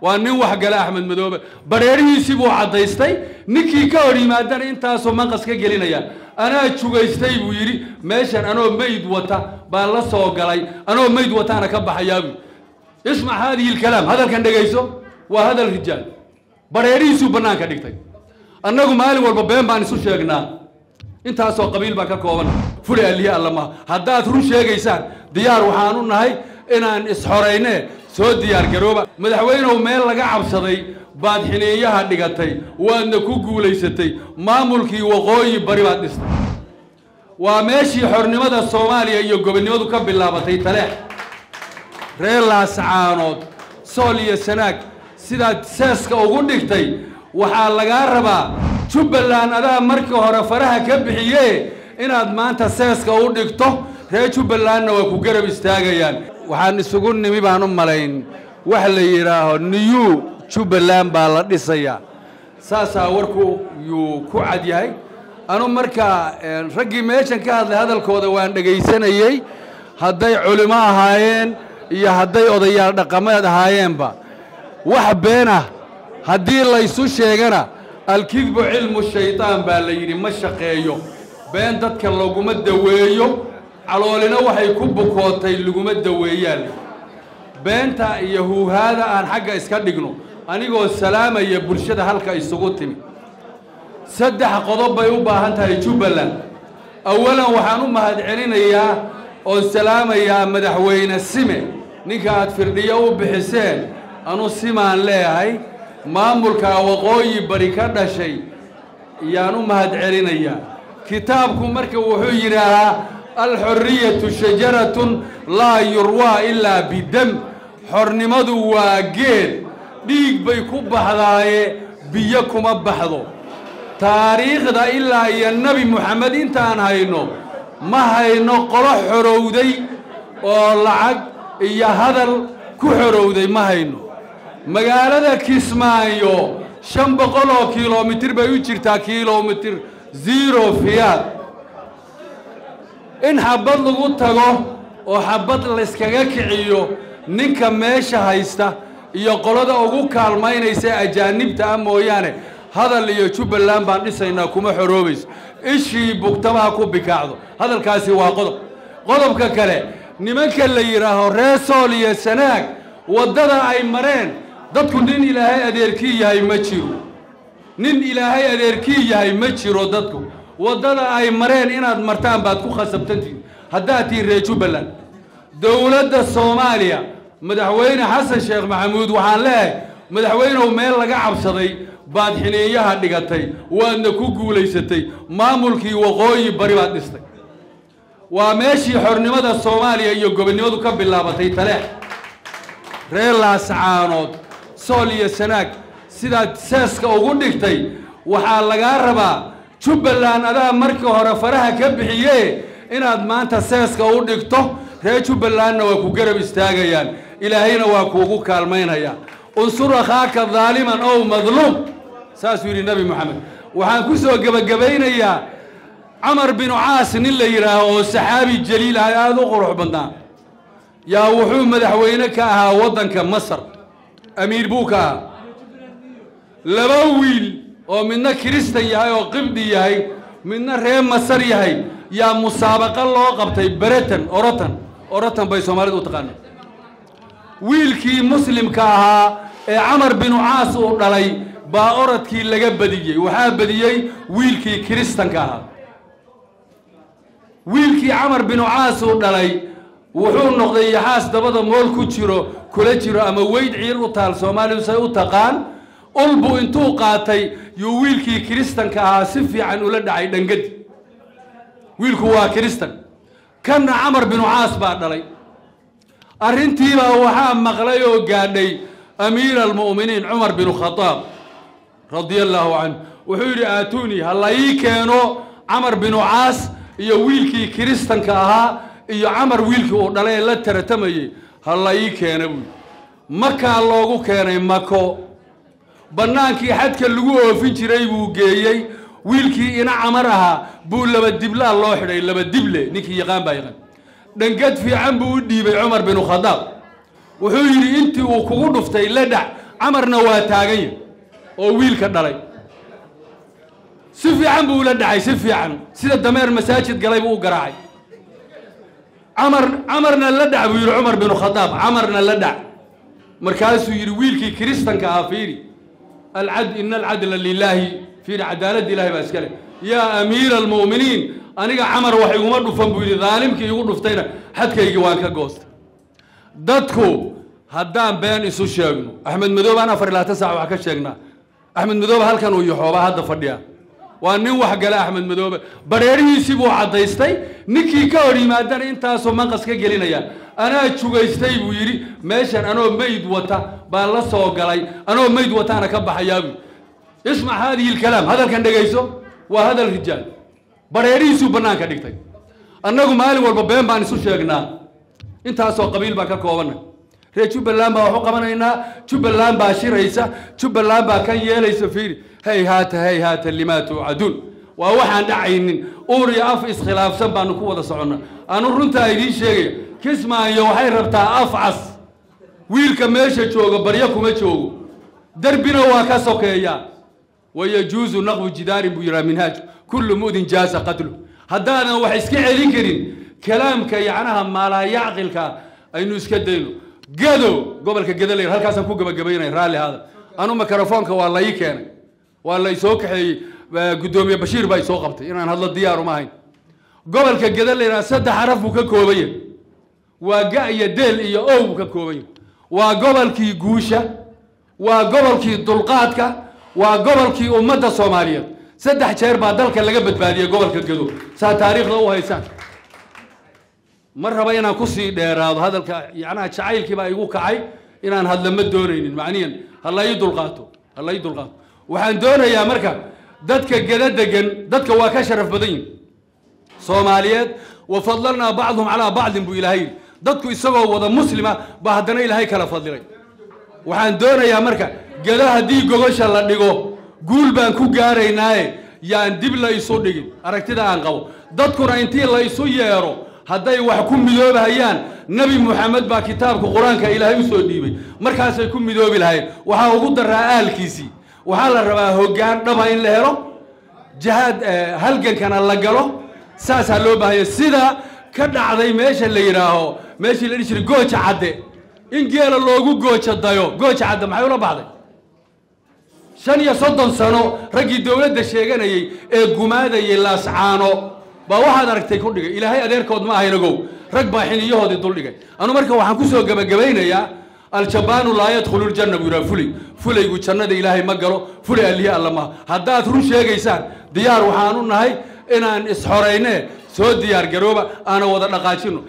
وأنه وحقل أحمد مدوبة بريري يسيبوا عديستي نكي كوري ما دان إنتاسو منقص كجلينا يا أنا شوجيستي ويري ماشان أنا ميد وتا بالله صوغلاي أنا ميد وتا أنا كبح حيابي اسمع هذه الكلام هذا كان دقيسو وهذا الرجال بريري يسيب بنان كديكتي أنكم مالي والبابين بان سو شيغنا intaasoo qabiil baa ka kooban furi aliya allama haddaad run sheegaysaan diyaar waxaan u nahay inaan isxoreyne soo diyaar garooba madaxweynuhu meel laga cabsaday baad xineeyaha dhigatay waadna ku guulaysatay maamulkii waqooyi bari baad dhistay waa meeshii xornimada Soomaaliya iyo gobonimadu ka bilaabatay taleex reer Laascaanood Sool iyo Sanaag sidaad seeska ugu dhigtay waxaa laga rabaa Jubbaland adaa markii hore faraha ka bixiyay inaad maanta seeska u dhigto reer Jubbalandna waa ku garab istaagayaan waxaan isugu nimi baan u malayn wax la yiraahdo New Jubbaland baa la dhisaya saasa warku yu ku cad yahay anu marka ragii meeshan ka hadlay hadalkooda waan dhageysanayay haday culimo ahaayeen iyo haday odayaal dhaqameed ahaayeenba wax beena hadii la isu sheegana الكذب علم الشيطان بالليل ما شقيه بين ذاتك اللقوم الدويو على وحي كوب كوتي اللقوم الدويال بين تا يهو هذا عن حاجة إسكادجنو أنا يقول السلام يا برشة هلكا يسقطني سدح قضب يوبا هنتا يجوبلن أولا وحنو ما هاد علينا يا والسلام يا مدحوين السمة نكات فردية وبحسين أنا السمان لا هاي maamulka waqooyi bari ka dhashay yaanu mahad celinaya kitaabku marka wuxuu yiraahaa al-hurriyatu shajaratun la yurwa illa bidam xornimadu waa geed dhiig bay ku baxdaaye biyo kuma baxdo taariikhda ilaa iyo nabi Muhammad intaan hayno ma hayno qolo xorowday oo lacag iyo hadal ku xorowday ma hayno magaalada Kismaayo 500 kilomitir bay u jirtaa kilomitir 0 fiyaad in xabad lagu tago oo xabad la iskaga kiciyo ninka meesha haysta iyo qolada ugu kaalmaynaysa ajaanibta mooyaane hadal iyo Jubbaland baan dhisaynaa kuma xoroobayso ishii bugtamaha ku bikaacdo hadalkaasi waa qodobka kale nimanka la yiraaho reer Sool iyo Sanaag wadada ay mareen dadku nin ilaahay adeerkii yahay ma jiro nin ilaahay adeerkii yahay ma jiro dadku wadada ay mareen inaad martaan baad ku khasabtantiin haddaad reer Jubbaland dawladda Soomaaliya madaxweyne Xasan Sheekh Maxamuud waxaan leeyahay madaxweynuhu meel laga cabsaday baad xineeyaha dhigatay waadna ku guulaysatay maamulkii waqooyi bari baad dhistay waa meeshii xornimada Soomaaliya iyo gobonimadu ka bilaabatay taleex reer Laascaanood Sool iyo Sanaag sidaad seeska ugu dhigtay waxaa laga rabaa Jubbaland adaa markii hore faraha ka bixiyay inaad maanta seeska u dhigto reer Jubbalandna waa ku garab istaagayaan ilaahayna waa kuugu kaalmaynaya unsur akhaaka zaaliman aw madlum saas yiri nabi Muhammad waxaan ku soo gabagabaynayaa Amr bin Aas nin la yiraahdo saxaabi jaliil aad u qurux badnaa yaa wuxuu madaxweyne ka ahaa wadanka Masar أمير بوكا لبويل ومننا كريستيان ياهي وقبدي ياهي مننا ريم مصر ياهي يا مسابقة الله قبتي بريتن أورتن باي سومالي وتقان ويل كي مسلم كاها عمر بن عاص ودلي با أورت كي لقب بديجي وحاب بديجي ويل كي كريستيان كاها ويل كي عمر بن عاص ودلي wuxuu noqday yaxaas dabada mool ku jiro kula jiro ama weyd ciir u taal Soomaalidu say u taqaan ulbu intuu qaatay iyo wiilkii Kristanka ahaa si fiican ula dhacay dhangad wiilku waa Kristan kana Amr bin Aas baa dhalay arintiiba waxa maqlay oo gaadhay Amiir al-Mu'miniin Umar bin Khattab radiyallahu anhu wuxuu yiri aatuni halay keeno Amr bin Aas iyo wiilkii Kristanka ahaa iyo Amar wiilkii oo dhalay la tartamayay halay keenay maka loogu keenay mako banaankii xadka lagu oofin jiray buu geeyay wiilkii ina Amar aha buu laba dibla loo xidhay laba dible ninkii yaqaan baa yaqaan dhangad fiican buu u dhiibay Umar bin Khattab wuxuu yiri intii uu kugu dhuftay la dhac عمرنا واتاغي او ويلك دلي سفي عن بولا دعي سفي عن سيده دمير مساجد قليب او قراعي عمرنا لدع وير عمر بن الخطاب عمرنا لدع مركاسو يري ويلكي كريستان كافيري العدل ان العدل لله في عداله الله باسكله يا امير المؤمنين أنا عمر وحي عمر دفن بيري ظالمك يقول دفتينا حدك يجي وانك جوست دتكو هدان بين إسو شيغنو أحمد مدوب أنا فرلا تسع وحكا شيغنا أحمد مدوب هل كانوا يحوبا هذا فرديا وأني وحق لا أحمد مدوب بريري يسيبو عديستي نكي كوري ما دان انتاسو منقص كجلينا يا أنا تشوغيستي ويري ماشان أنا ميد وتا بالله سوغلاي أنا ميد وتا أنا كبح حيابي اسمع هذه الكلام هذا كان دغيسو وهذا الرجال بريريسو بنانك دغتay annagu maalin walba been baan isu sheegnaa intaas oo qabiil baa ka koobanay reer Jubbaland baa wax qabanaynaa Jubbaland baa shiraysa Jubbaland baa kan yeelaysa fiiri hay haata limatu adun waa waxaan dhacaynin uuri af iskhilaafsan baan ku wada soconnaa aanu runta idin sheegay kismaayo waxay rabtaa afcas wiilka meesha jooga barya kuma joogo darbina waa ka sokeeyaa ويجوز نقض جدار بيرا منهاج كل مؤذن جاز قتله هدانا وحسكي علين كرين كلامك يعناها ما لا يعقلك أنه يسكدينه قدو قبل كقدلين هل كاسم كوكب قبينا رالي هذا أنا ميكروفونك والله يكين والله يسوق حي قدومي بشير باي سوقبتي أنا هذا الديار وما هين قبل كقدلين سد حرف ككوبين وقاية ديل إيا أو ككوبين وقبل كي جوشة وقبل كي دلقاتك وقبل كي أمة الصومالية سدح شهر بعد ذلك اللي قبل بادية قبل كجدو ساتاريخ له هيسان مرة بينا كسي ديراد هذا يعني شعيل كي بقى يقول كعي إن أنا هذا لما دورين معنيا الله يدل قاتو الله يدل قاتو وحن دوره يا مركب دتك جدد دجن دتك واكشرف بدين صوماليات وفضلنا بعضهم على بعض بإلهي دتك يسووا وضع مسلمة بعدنا إلهي كلا فضلين وحن دوره يا مركب جلاها دي جوش الله ديجو قول بانكو جاريناي يعني دبلا يصدقين أركتدا عنقو دتكور أنتي الله يسويرو هذا يوحكم مدوب هيان نبي محمد با كتاب القرآن كإلهي يسوديبي مركز يكون مدوب الهاي وحاو قدر رأال كيسي وحال الرباه هجان نباين لهرو جهاد هلجن كان الله قالو ساس هلو بهاي السيدة كنا عظيم إيش اللي يراهو ماشي اللي يشري جوش عدي إن قال الله جوش الضيو جوش عدي ما يورا بعضه شان يصدن سنو رجي الدولة الشيعان الجماد يلاس عانو بواحد أركتي كل دقيقة إلى هاي أدير كود ما هي نجو ركب حين يهودي طول دقيقة أنا مركب وحنكسو جبين يا الشبان لا يدخلوا الجنة بيرا فلي يقول شنو ده إلهي مجرو فلي اللي الله ما هذا تروح شيء جيسان ديار وحانون هاي إن إسحارينه سود ديار جروبا أنا وضع نقاشينه